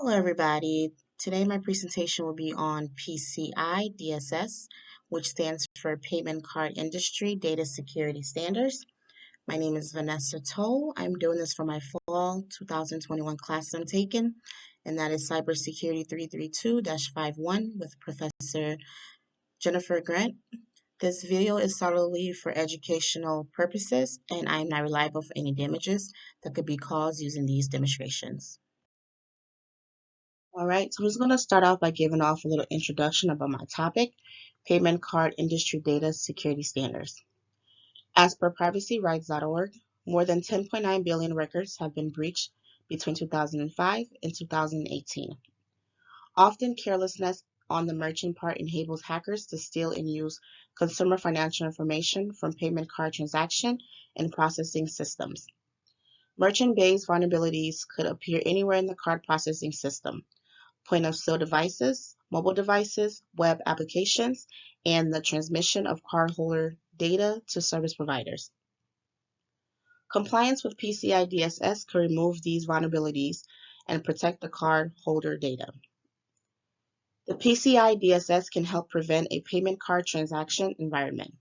Hello, everybody. Today, my presentation will be on PCI DSS, which stands for Payment Card Industry Data Security Standards. My name is Vanessa Toe. I'm doing this for my fall 2021 class I'm taking, and that is Cybersecurity 332-51 with Professor Jennifer Grant. This video is solely for educational purposes, and I am not liable for any damages that could be caused using these demonstrations. All right, so I'm just going to start off by giving off a little introduction about my topic, Payment Card Industry Data Security Standards. As per privacyrights.org, more than 10.9 billion records have been breached between 2005 and 2018. Often carelessness on the merchant part enables hackers to steal and use consumer financial information from payment card transaction and processing systems. Merchant-based vulnerabilities could appear anywhere in the card processing system, point-of-sale devices, mobile devices, web applications, and the transmission of cardholder data to service providers. Compliance with PCI DSS could remove these vulnerabilities and protect the cardholder data. The PCI DSS can help prevent a payment card transaction environment.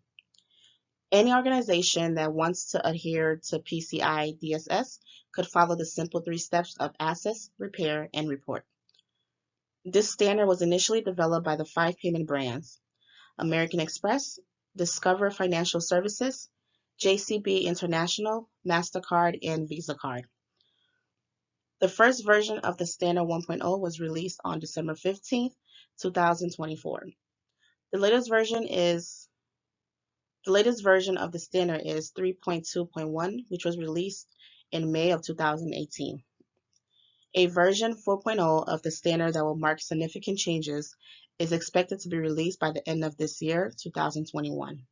Any organization that wants to adhere to PCI DSS could follow the simple 3 steps of access, repair, and report. This standard was initially developed by the 5 payment brands: American Express, Discover Financial Services, JCB International, MasterCard, and Visa Card. The first version of the standard 1.0 was released on December 15, 2024. The latest version of the standard is 3.2.1, which was released in May of 2018. A version 4.0 of the standard that will mark significant changes is expected to be released by the end of this year, 2021.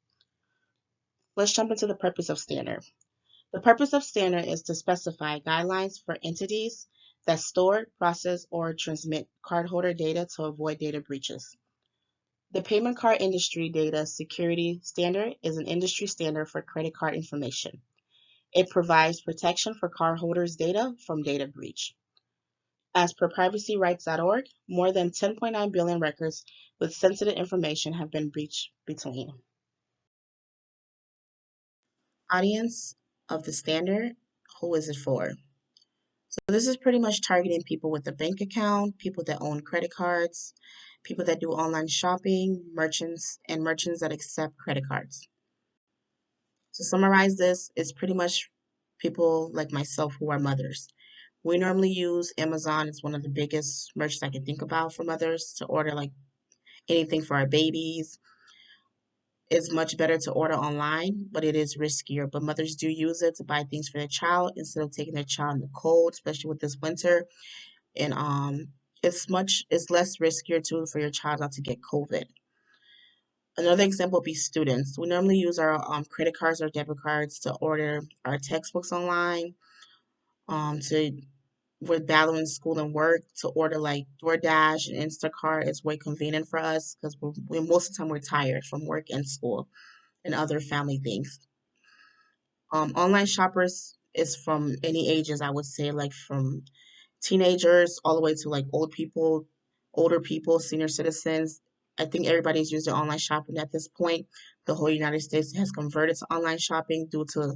Let's jump into the purpose of standard. The purpose of standard is to specify guidelines for entities that store, process, or transmit cardholder data to avoid data breaches. The Payment Card Industry Data Security Standard is an industry standard for credit card information. It provides protection for cardholders' data from data breach. As per privacyrights.org, more than 10.9 billion records with sensitive information have been breached between. Audience of the standard, who is it for? So this is pretty much targeting people with a bank account, people that own credit cards, people that do online shopping, merchants, and merchants that accept credit cards. To summarize this, it's pretty much people like myself who are mothers. We normally use Amazon. It's one of the biggest merchants I can think about for mothers to order like anything for our babies. It's much better to order online, but it is riskier. But mothers do use it to buy things for their child instead of taking their child in the cold, especially with this winter. And it's less riskier too for your child not to get COVID. Another example would be students. We normally use our credit cards or debit cards to order our textbooks online. To With battling school and work, to order like DoorDash and Instacart is way convenient for us because we most of the time we're tired from work and school and other family things. Online shoppers is from any ages, I would say, like from teenagers all the way to like older people, senior citizens. I think everybody's using online shopping at this point. The whole United States has converted to online shopping due to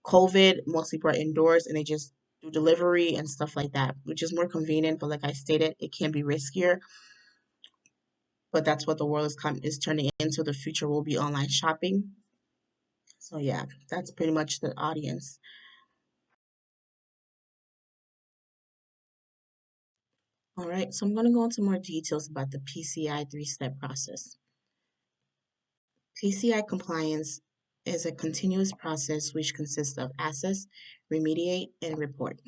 COVID. Most people are indoors and they just do delivery and stuff like that, which is more convenient. But like I stated, it can be riskier. But that's what the world is turning into. The future will be online shopping. So yeah, that's pretty much the audience. All right, so I'm going to go into more details about the PCI 3-step process. PCI compliance is a continuous process which consists of access, remediate, and report.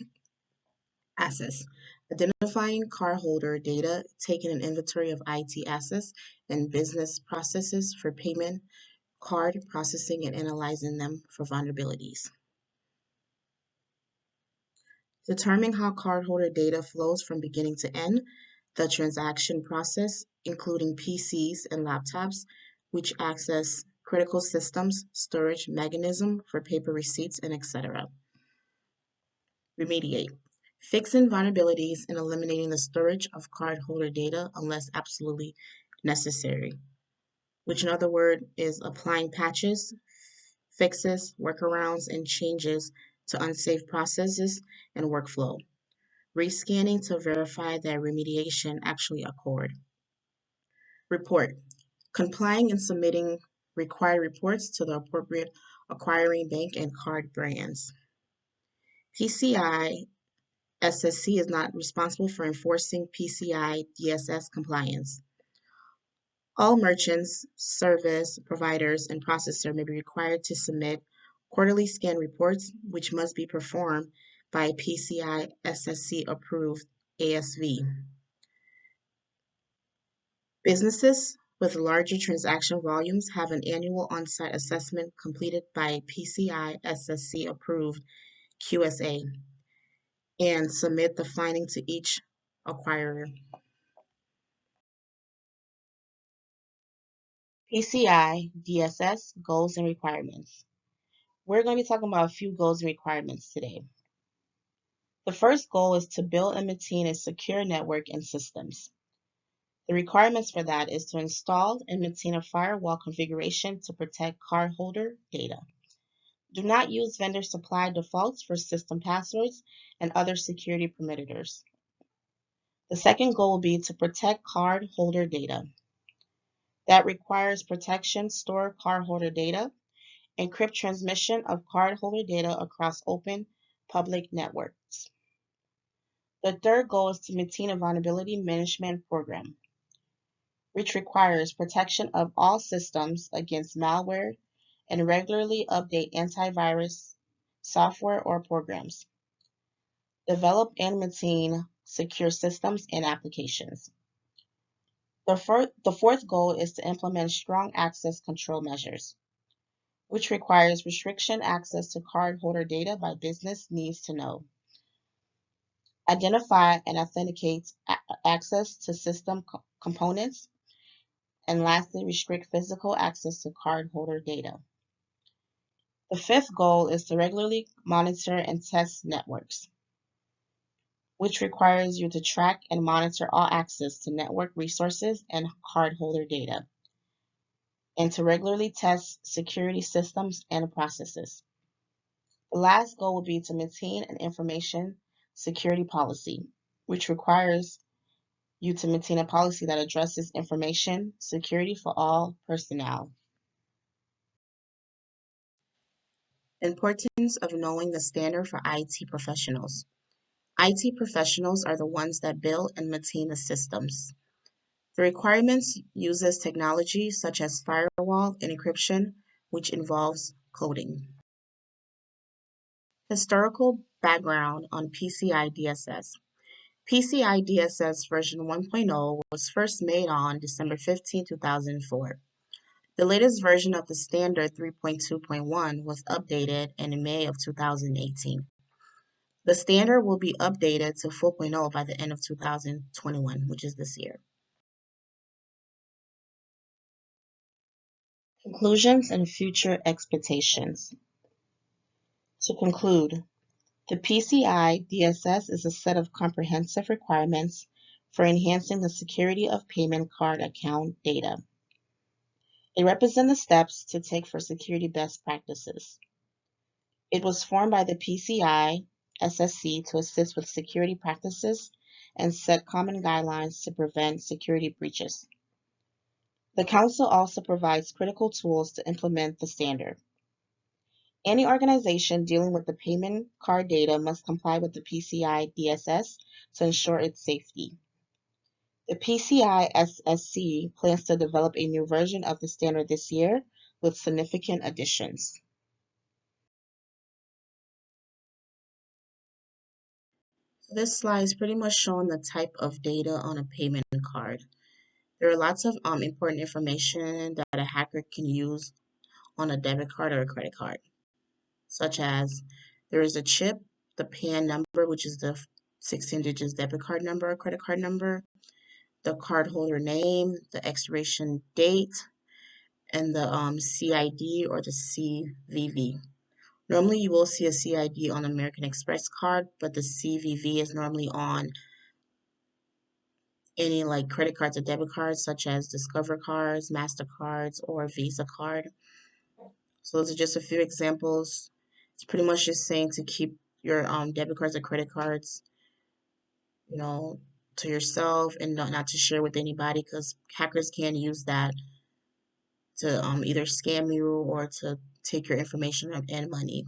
Access: identifying cardholder data, taking an inventory of IT assets and business processes for payment, card processing, and analyzing them for vulnerabilities. Determining how cardholder data flows from beginning to end, the transaction process, including PCs and laptops, which access critical systems, storage mechanism for paper receipts, and etc. Remediate: Fixing vulnerabilities and eliminating the storage of cardholder data unless absolutely necessary, which in other words is applying patches, fixes, workarounds, and changes to unsafe processes and workflow. Rescanning to verify that remediation actually occurred. Report. Complying and submitting required reports to the appropriate acquiring bank and card brands. PCI SSC is not responsible for enforcing PCI DSS compliance. All merchants, service providers, and processors may be required to submit quarterly scan reports, which must be performed by a PCI SSC approved ASV. Businesses with larger transaction volumes have an annual on-site assessment completed by a PCI SSC approved QSA and submit the finding to each acquirer. PCI DSS goals and requirements. We're going to be talking about a few goals and requirements today. The first goal is to build and maintain a secure network and systems. The requirements for that is to install and maintain a firewall configuration to protect cardholder data. Do not use vendor supplied defaults for system passwords and other security parameters. The second goal will be to protect cardholder data. That requires protection, store cardholder data, encrypt transmission of cardholder data across open public networks. The third goal is to maintain a vulnerability management program, which requires protection of all systems against malware and regularly update antivirus software or programs. Develop and maintain secure systems and applications. The fourth goal is to implement strong access control measures, which requires restriction access to cardholder data by business needs to know. Identify and authenticate access to system components, and lastly, restrict physical access to cardholder data. The fifth goal is to regularly monitor and test networks, which requires you to track and monitor all access to network resources and cardholder data, and to regularly test security systems and processes. The last goal will be to maintain an information security policy, which requires you to maintain a policy that addresses information security for all personnel. Importance of knowing the standard for IT professionals. IT professionals are the ones that build and maintain the systems. The requirements uses technology such as firewall and encryption, which involves coding. Historical background on PCI DSS. PCI DSS version 1.0 was first made on December 15, 2004. The latest version of the standard 3.2.1 was updated in May of 2018. The standard will be updated to 4.0 by the end of 2021, which is this year. Conclusions and future expectations. To conclude, the PCI DSS is a set of comprehensive requirements for enhancing the security of payment card account data. They represent the steps to take for security best practices. It was formed by the PCI SSC to assist with security practices and set common guidelines to prevent security breaches. The Council also provides critical tools to implement the standard. Any organization dealing with the payment card data must comply with the PCI DSS to ensure its safety. The PCI SSC plans to develop a new version of the standard this year with significant additions. This slide is pretty much showing the type of data on a payment card. There are lots of important information that a hacker can use on a debit card or a credit card, such as there is a chip, the PAN number, which is the 16 digits debit card number or credit card number, the cardholder name, the expiration date, and the CID or the CVV. Normally, you will see a CID on American Express card, but the CVV is normally on any like credit cards or debit cards, such as Discover cards, MasterCards, or Visa card. So those are just a few examples. It's pretty much just saying to keep your debit cards or credit cards, you know, to yourself and not to share with anybody because hackers can use that to either scam you or to take your information and money.